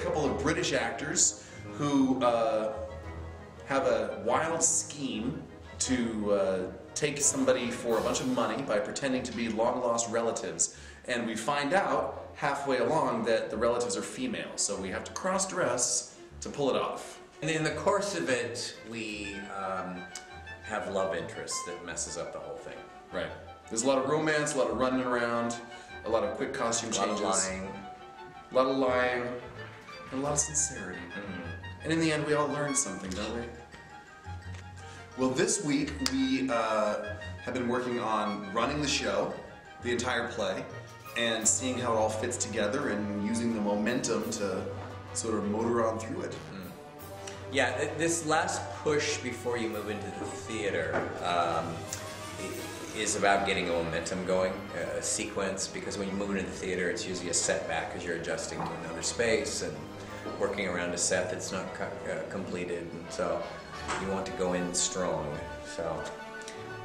couple of British actors who have a wild scheme to take somebody for a bunch of money by pretending to be long-lost relatives. And we find out halfway along that the relatives are female, so we have to cross-dress to pull it off. And in the course of it, we have love interests that messes up the whole thing. Right. There's a lot of romance, a lot of running around, a lot of quick costume changes. A lot of lying. A lot of lying, and a lot of sincerity. And in the end, we all learn something, don't we? Well, this week we have been working on running the show, the entire play, and seeing how it all fits together and using the momentum to sort of motor on through it. Yeah, this last push before you move into the theater is about getting a momentum going, a sequence, because when you move into the theater it's usually a setback because you're adjusting to another space and working around a set that's not completed, and so you want to go in strong. So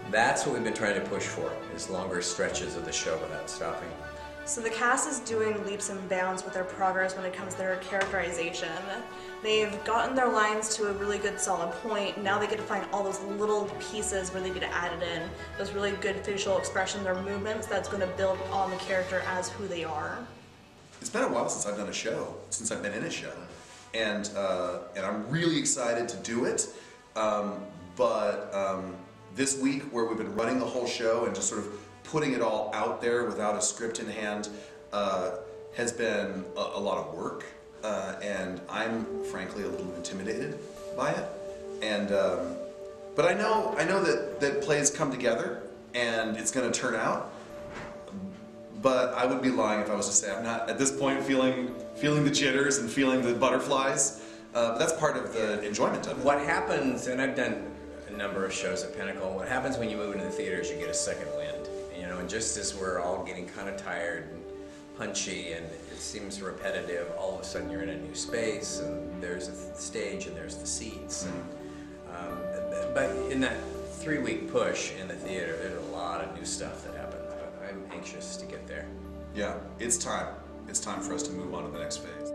that's what we've been trying to push for, is longer stretches of the show without stopping. So the cast is doing leaps and bounds with their progress when it comes to their characterization. They've gotten their lines to a really good solid point. Now they get to find all those little pieces where they get to add it in. Those really good facial expression, their movements, that's going to build on the character as who they are. It's been a while since I've done a show, since I've been in a show. And I'm really excited to do it. But this week, where we've been running the whole show and just sort of putting it all out there without a script in hand, has been a lot of work. And I'm frankly a little intimidated by it. And but I know that plays come together and it's going to turn out. But I would be lying if I was to say I'm not at this point feeling the jitters and feeling the butterflies. But that's part of the enjoyment of it. What happens, and I've done a number of shows at Pinnacle, what happens when you move into the theater is you get a second wind. You know, and just as we're all getting kind of tired and punchy and it seems repetitive, all of a sudden you're in a new space and there's a stage and there's the seats. And, but in that 3-week push in the theater, there's a lot of new stuff that happens. But I'm anxious to get there. Yeah, it's time. It's time for us to move on to the next phase.